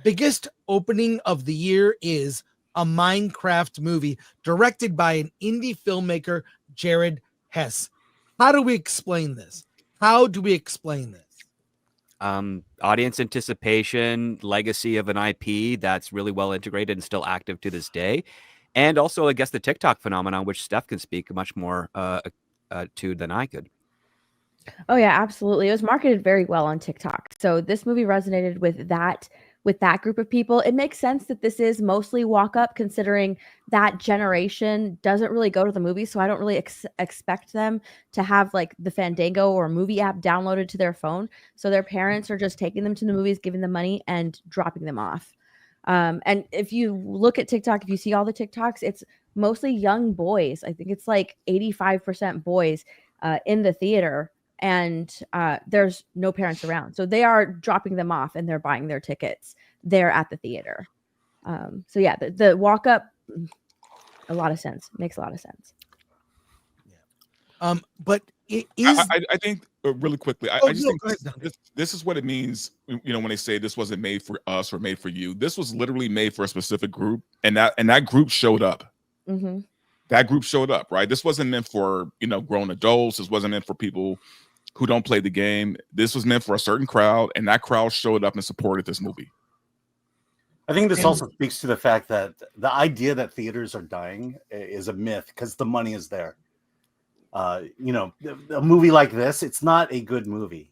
biggest opening of the year is a Minecraft movie directed by an indie filmmaker, Jared Hess. How do we explain this? Audience anticipation, legacy of an IP that's really well integrated and still active to this day. And also, I guess, the TikTok phenomenon, which Steph can speak much more to than I could. Oh, yeah, absolutely. It was marketed very well on TikTok. So this movie resonated with that group of people. It makes sense that this is mostly walk up, considering that generation doesn't really go to the movies. So I don't really expect them to have like the Fandango or movie app downloaded to their phone. So their parents are just taking them to the movies, giving them money and dropping them off. And if you look at TikTok, if you see all the TikToks, it's mostly young boys. I think it's like 85% boys in the theater. And there's no parents around. So they are dropping them off and they're buying their tickets there at the theater. So yeah, the walk up, a lot of sense. Makes a lot of sense. Yeah. But it is... I think really quickly, I just think this is what it means, you know, when they say this wasn't made for us or made for you. This was literally made for a specific group, and that group showed up. Mm-hmm. That group showed up, right? This wasn't meant for, you know, grown adults. This wasn't meant for people who don't play the game. This was meant for a certain crowd, and that crowd showed up and supported this movie. I think this also speaks to the fact that the idea that theaters are dying is a myth because the money is there. You know, a movie like this, it's not a good movie,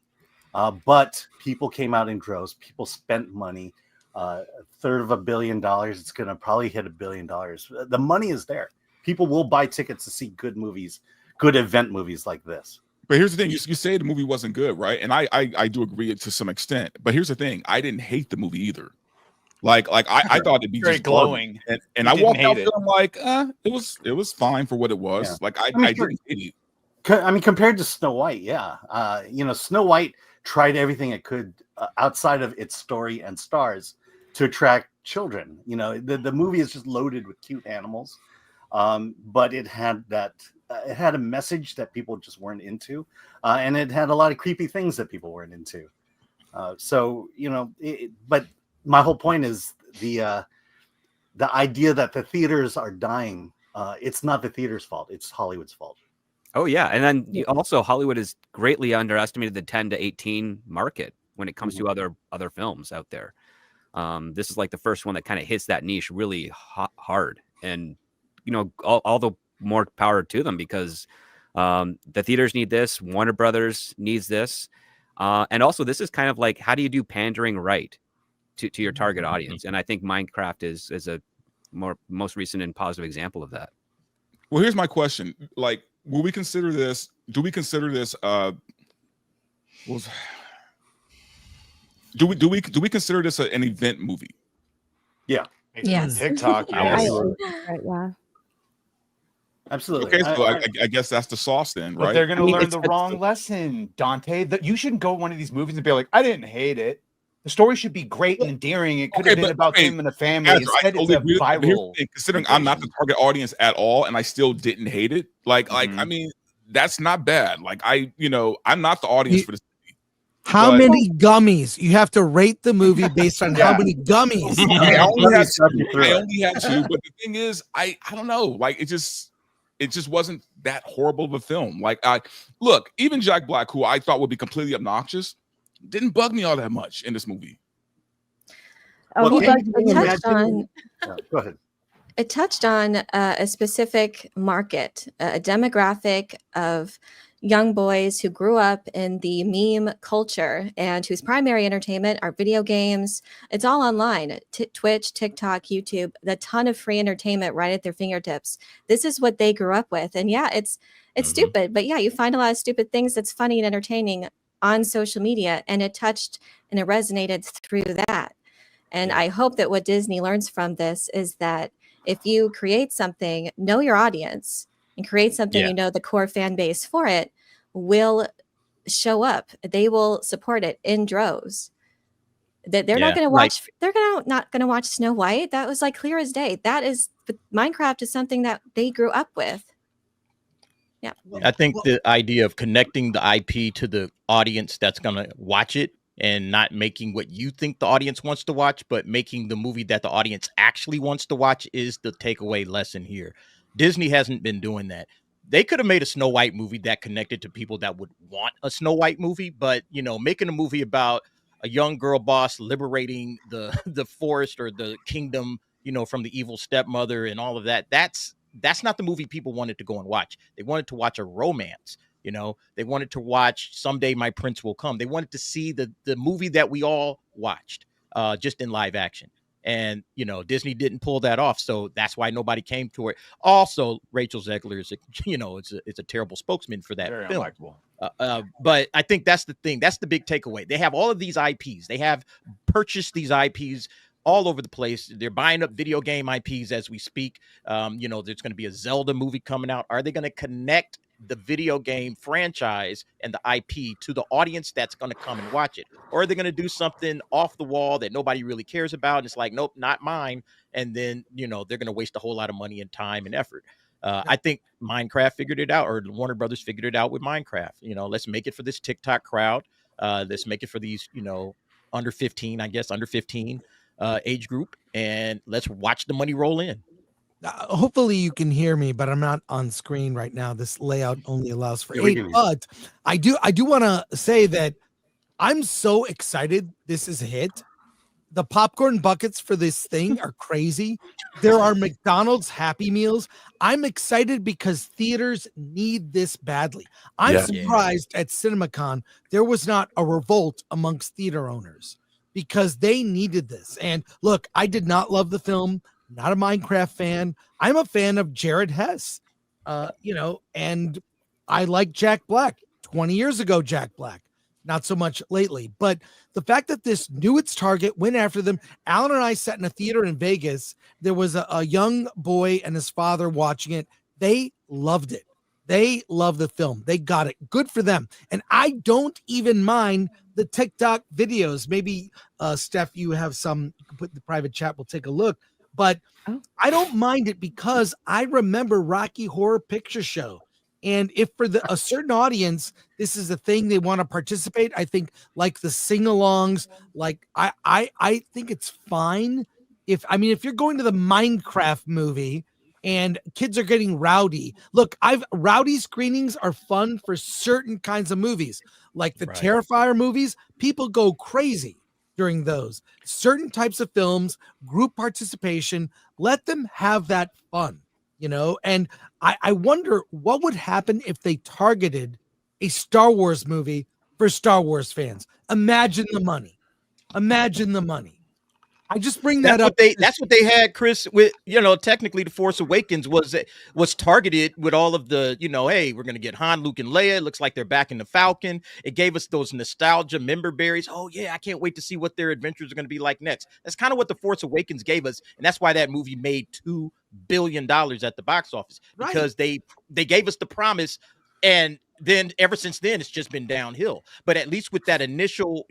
but people came out in droves. People spent money. A third of $1 billion. It's going to probably hit $1 billion. The money is there. People will buy tickets to see good movies, good event movies like this. But here's the thing: you say the movie wasn't good, right? And I do agree to some extent. But here's the thing: I didn't hate the movie either. Like I thought it'd be very just glowing, and I walked out feeling like it was fine for what it was. Yeah. Like I didn't hate it. I mean, compared to Snow White, yeah, you know, Snow White tried everything it could outside of its story and stars to attract children. You know, the movie is just loaded with cute animals, but it had that. It had a message that people just weren't into, and it had a lot of creepy things that people weren't into. So, you know, but my whole point is the idea that the theaters are dying. It's not the theater's fault. It's Hollywood's fault. Oh, yeah. And then also Hollywood has greatly underestimated the 10 to 18 market when it comes to other films out there. This is like the first one that kind of hits that niche really hard. And, you know, all the more power to them because the theaters need this. Warner Brothers needs this. And also this is kind of like, how do you do pandering right to your target audience? And I think Minecraft is a most recent and positive example of that. Well, here's my question. Like, do we consider this do we consider this an event movie? Yeah. Yes. TikTok. Yeah. Absolutely. Okay, so I guess that's the sauce then, right? But they're going to learn the wrong lesson, Dante. That you shouldn't go to one of these movies and be like, I didn't hate it. The story should be great and endearing. It could have been about him and a family. Instead, it's a viral. Considering I'm not the target audience at all, and I still didn't hate it. Like I mean, that's not bad. Like I'm not the audience for this. How many gummies? You have to rate the movie based on how many gummies. I only had two, but the thing is, I don't know. Like it just wasn't that horrible of a film. Like look, even Jack Black, who I thought would be completely obnoxious, didn't bug me all that much in this movie. Oh, go ahead. It touched on a specific market, a demographic of young boys who grew up in the meme culture and whose primary entertainment are video games. It's all online, Twitch, TikTok, YouTube, a ton of free entertainment right at their fingertips. This is what they grew up with. And yeah, it's stupid, but yeah, you find a lot of stupid things that's funny and entertaining on social media, and it touched and it resonated through that. And I hope that what Disney learns from this is that if you create something, know your audience, and create something you know the core fan base for it will show up. They will support it in droves. That they're not going to watch. They're not going to watch Snow White. That was like clear as day. But Minecraft is something that they grew up with. Yeah, I think the idea of connecting the IP to the audience that's going to watch it and not making what you think the audience wants to watch, but making the movie that the audience actually wants to watch is the takeaway lesson here. Disney hasn't been doing that. They could have made a Snow White movie that connected to people that would want a Snow White movie, but making a movie about a young girl boss liberating the forest or the kingdom, from the evil stepmother and all of that. That's not the movie people wanted to go and watch. They wanted to watch a romance. They wanted to watch Someday My Prince Will Come. They wanted to see the movie that we all watched, just in live action. And, Disney didn't pull that off. So that's why nobody came to it. Also, Rachel Zegler is, it's a terrible spokesman for that Very film. unlikable. But I think that's the thing. That's the big takeaway. They have all of these IPs. They have purchased these IPs all over the place. They're buying up video game IPs as we speak. There's going to be a Zelda movie coming out. Are they going to connect the video game franchise and the IP to the audience that's going to come and watch it? Or are they going to do something off the wall that nobody really cares about? And it's like, nope, not mine. And then, they're going to waste a whole lot of money and time and effort. I think Minecraft figured it out, or Warner Brothers figured it out with Minecraft. Let's make it for this TikTok crowd. Let's make it for these, under 15 age group, and let's watch the money roll in. Hopefully you can hear me, but I'm not on screen right now. This layout only allows for 8. But I do want to say that I'm so excited this is a hit. The popcorn buckets for this thing are crazy. There are McDonald's Happy Meals. I'm excited because theaters need this badly. I'm surprised at CinemaCon there was not a revolt amongst theater owners, because they needed this. And look, I did not love the film. Not a Minecraft fan. I'm a fan of Jared Hess, and I like Jack Black. 20 years ago, Jack Black, not so much lately. But the fact that this knew its target, went after them. Alan and I sat in a theater in Vegas. There was a young boy and his father watching it. They loved it. They love the film. They got it. Good for them. And I don't even mind the TikTok videos. Maybe, Steph, you have some, you can put in the private chat. We'll take a look. But I don't mind it because I remember Rocky Horror Picture Show. And if for a certain audience, this is a thing they want to participate, I think like the sing-alongs, like I think it's fine. If you're going to the Minecraft movie and kids are getting rowdy. Look, rowdy screenings are fun for certain kinds of movies, like the Terrifier movies. People go crazy during those. Certain types of films, group participation, let them have that fun, And I wonder what would happen if they targeted a Star Wars movie for Star Wars fans. Imagine the money. I just bring that up. That's what they had, Chris, with, technically The Force Awakens was targeted with all of the, hey, we're going to get Han, Luke, and Leia. It looks like they're back in the Falcon. It gave us those nostalgia member berries. Oh, yeah, I can't wait to see what their adventures are going to be like next. That's kind of what The Force Awakens gave us. And that's why that movie made $2 billion at the box office, because they gave us the promise. And then ever since then, it's just been downhill. But at least with that initial,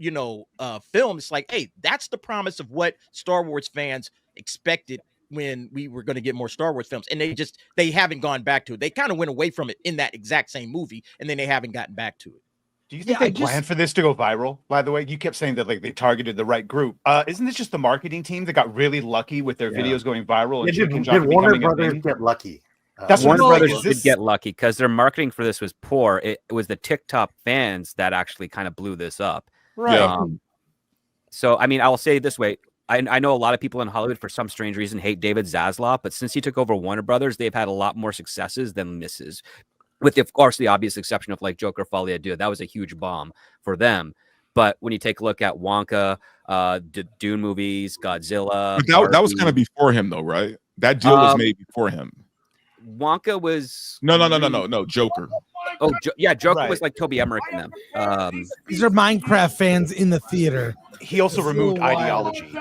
film, it's like, hey, that's the promise of what Star Wars fans expected when we were going to get more Star Wars films. And they haven't gone back to it. They kind of went away from it in that exact same movie, and then they haven't gotten back to it. Do you think they planned for this to go viral? By the way, you kept saying that they targeted the right group. Isn't this just the marketing team that got really lucky with their videos going viral? And did Warner Brothers get lucky? That's Warner Brothers did get lucky because their marketing for this was poor. It was the TikTok fans that actually kind of blew this up. Right. So, I will say it this way. I know a lot of people in Hollywood, for some strange reason, hate David Zaslav, but since he took over Warner Brothers, they've had a lot more successes than misses. With, of course, the obvious exception of like Joker Folie à Deux. That was a huge bomb for them. But when you take a look at Wonka, the Dune movies, Godzilla. That was kind of before him, though, right? That deal was made before him. Wonka was no, Joker. Oh, Joker was like Toby Emmerich and them. These are Minecraft fans in the theater. He also removed ideology.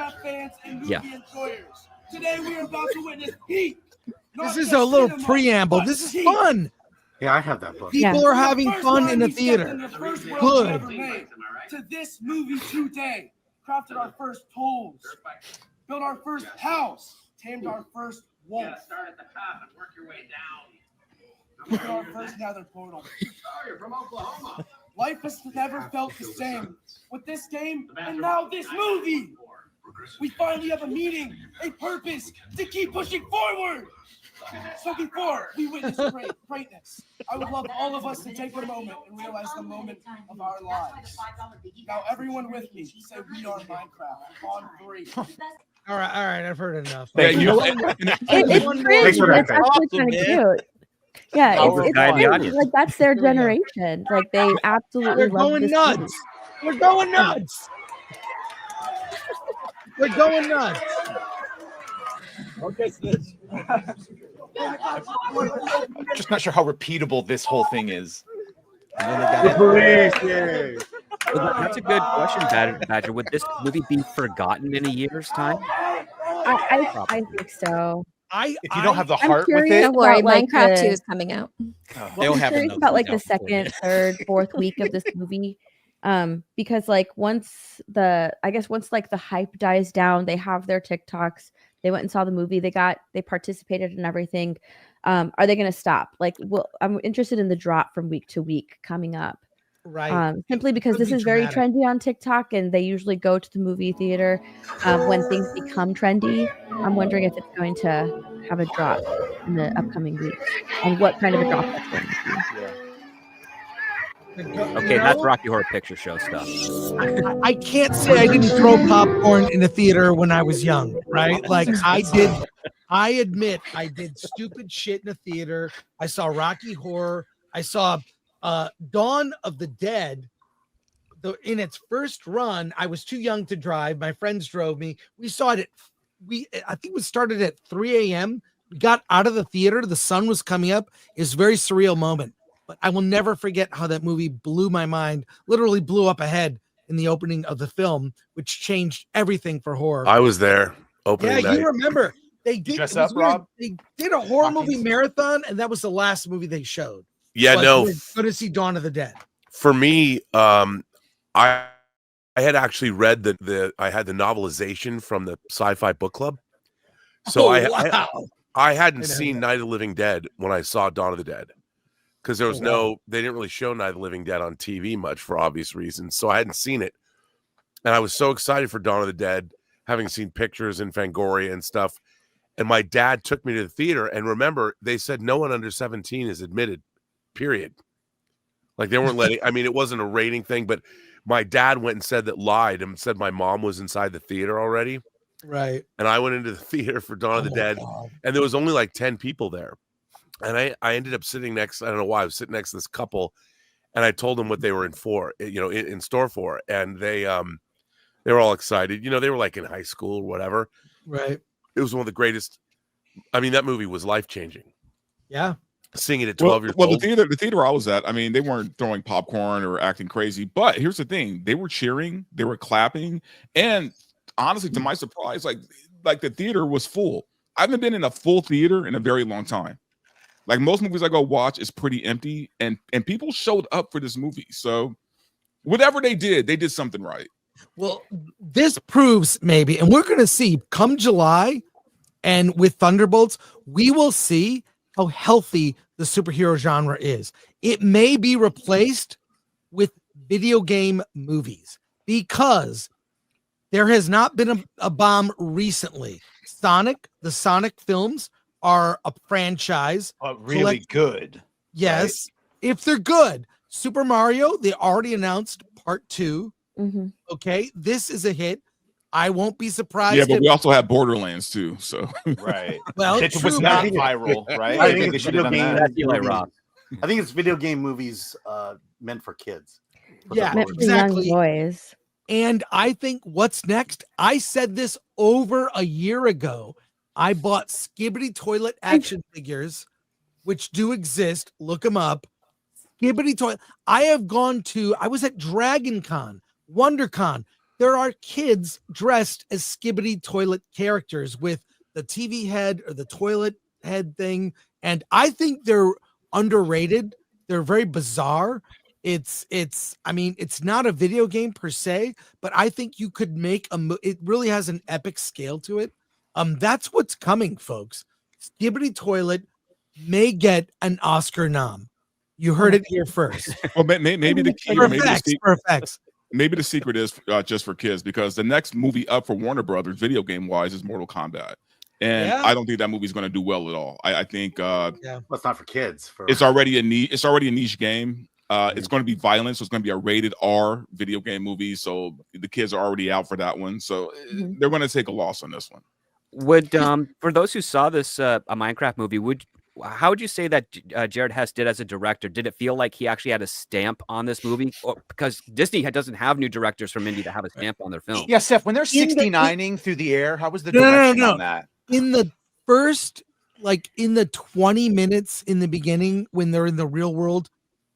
Yeah. Today we are about to witness heat. This is a little preamble. This is fun. Yeah, I have that book. People are having fun in the theater. Good. To this movie today, crafted our first tools, built our first house, tamed our first wolf. Yeah, start at the top and work your way down. Built our first nether portal. Oh, you're from Oklahoma. Life has never felt the same. With this game and now this movie, we finally have a meaning, a purpose to keep pushing forward. So before we witness greatness, I would love all of us to take a moment and realize the moment of our lives. Now, everyone with me, say "We are Minecraft" on 3. All right, I've heard enough. Yeah, you know, It's crazy. It's actually kind of cute. Yeah, it's crazy. Like that's their generation. Like they absolutely love this movie. We're going nuts. We're going nuts. Okay, I'm just not sure how repeatable this whole thing is. Well, that's a good question, Badger. Would this movie be forgotten in a year's time? I think so. If you don't have the heart with it, don't worry, like Minecraft 2 is coming out. I'm curious about like the second, third, fourth week of this movie. Because like once like the hype dies down, they have their TikToks, they went and saw the movie, they participated in everything. Are they going to stop? Like, well, I'm interested in the drop from week to week coming up. Right. Simply because this is very trendy on TikTok and they usually go to the movie theater when things become trendy. I'm wondering if it's going to have a drop in the upcoming weeks and what kind of a drop that's going to be. Okay, that's Rocky Horror Picture Show stuff. I can't say I didn't throw popcorn in a theater when I was young, right? Like I did. I admit I did stupid shit in a theater. I saw Rocky Horror. I saw Dawn of the Dead. In its first run, I was too young to drive. My friends drove me. We saw it I think we started at 3 a.m. We got out of the theater. The sun was coming up. It was a very surreal moment. But I will never forget how that movie blew my mind, literally blew up ahead in the opening of the film, which changed everything for horror. I was there opening night. You remember. They did dress up, Rob? They did a horror movie marathon, and that was the last movie they showed. Yeah, so no. Go to see Dawn of the Dead. For me, I had actually read I had the novelization from the Sci-Fi Book Club. So I hadn't seen Night of the Living Dead when I saw Dawn of the Dead. Because there was they didn't really show Night of the Living Dead on TV much for obvious reasons. So I hadn't seen it. And I was so excited for Dawn of the Dead, having seen pictures in Fangoria and stuff. And my dad took me to the theater. And remember, they said no one under 17 is admitted, period. Like they weren't letting, I mean, it wasn't a rating thing, but my dad went and lied and said my mom was inside the theater already. Right. And I went into the theater for Dawn of the Dead. God. And there was only like 10 people there. And I ended up sitting next, I don't know why, I was sitting next to this couple, and I told them what they were in store for. And they were all excited. They were like in high school or whatever. Right. It was one of the greatest. I mean, that movie was life-changing. Yeah. Seeing it at 12 years old. Well, the theater I was at, I mean, they weren't throwing popcorn or acting crazy, but here's the thing. They were cheering, they were clapping, and honestly, to my surprise, like the theater was full. I haven't been in a full theater in a very long time. Like most movies I go watch is pretty empty, and people showed up for this movie. So whatever they did something right. Well, this proves maybe, and we're going to see come July and with Thunderbolts, we will see how healthy the superhero genre is. It may be replaced with video game movies because there has not been a bomb recently. The Sonic films are a franchise. Really good. Yes. Right? If they're good. Super Mario, they already announced part 2. Mm-hmm. Okay. This is a hit. I won't be surprised. Yeah, but we also have Borderlands too. So right. Well, it was not viral, right? I think it's video game. I think it's video game movies meant for kids. Yeah, exactly. Young boys. And I think what's next? I said this over a year ago. I bought Skibbity Toilet action figures, which do exist. Look them up. Skibbity Toilet. I was at Dragon Con, WonderCon. There are kids dressed as Skibbity Toilet characters with the TV head or the toilet head thing. And I think they're underrated. They're very bizarre. It's not a video game per se, but I think you could make it really has an epic scale to it. That's what's coming, folks. Skibbity Toilet may get an Oscar nom. You heard it here first. Well, maybe the key, maybe the secret is just for kids, because the next movie up for Warner Brothers, video game wise, is Mortal Kombat, and I don't think that movie's going to do well at all. I think well, it's not for kids. It's already a niche game. It's going to be violent, so it's going to be a rated R video game movie. So the kids are already out for that one. So they're going to take a loss on this one. Would for those who saw this a Minecraft movie, how would you say that Jared Hess did as a director? Did it feel like he actually had a stamp on this movie? Because Disney doesn't have new directors from indie to have a stamp on their film. Yeah, Steph, when they're 69ing through the air, how was the direction on that? In the first, in the 20 minutes in the beginning, when they're in the real world,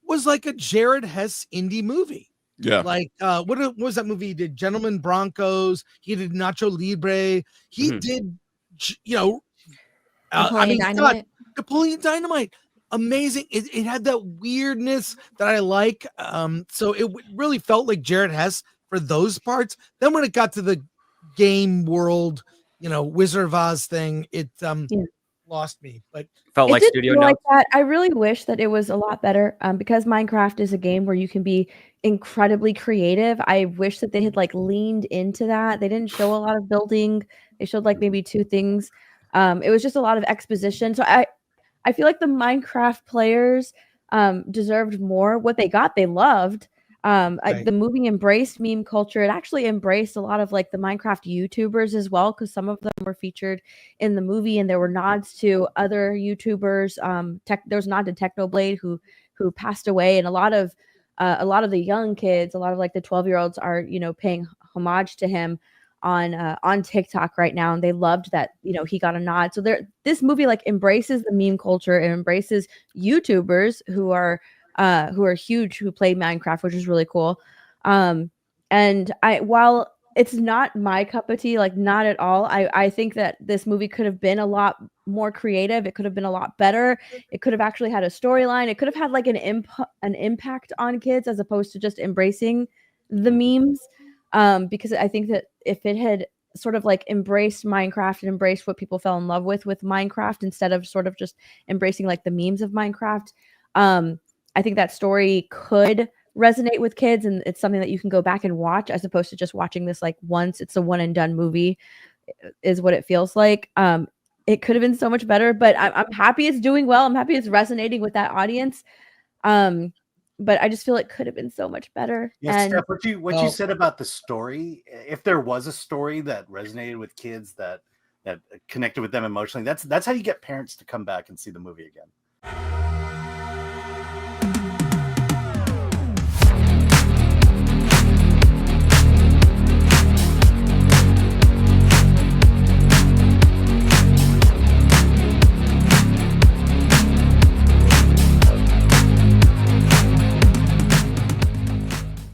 was like a Jared Hess indie movie. Yeah. What was that movie he did? Gentlemen Broncos. He did Nacho Libre. He did, Napoleon Dynamite. Amazing. It had that weirdness that I like. So it really felt like Jared Hess for those parts. Then when it got to the game world, Wizard of Oz thing, it lost me. But felt like studio notes. Like that. I really wish that it was a lot better. Because Minecraft is a game where you can be incredibly creative. I wish that they had leaned into that. They didn't show a lot of building. They showed maybe 2 things. It was just a lot of exposition. So I feel like the Minecraft players deserved more. What they got, they loved. The movie embraced meme culture. It actually embraced a lot of the Minecraft YouTubers as well, because some of them were featured in the movie, and there were nods to other YouTubers. There was a nod to Technoblade, who passed away, and a lot of the young kids, a lot of the 12-year-olds are paying homage to him on TikTok right now, and they loved that he got a nod. So this movie embraces the meme culture and embraces YouTubers who are huge, who play Minecraft, which is really cool. And while it's not my cup of tea, not at all, I think that this movie could have been a lot more creative. It could have been a lot better. It could have actually had a storyline. It could have had an impact on kids as opposed to just embracing the memes. Because I think that if it had sort of embraced Minecraft and embraced what people fell in love with Minecraft, instead of sort of just embracing the memes of Minecraft, I think that story could resonate with kids, and it's something that you can go back and watch, as opposed to just watching this once. It's a one and done movie, is what it feels like. It could have been so much better, but I'm happy it's doing well. I'm happy it's resonating with that audience. But I just feel it could have been so much better. Yes, Steph, what you said about the story, if there was a story that resonated with kids, that connected with them emotionally, that's how you get parents to come back and see the movie again.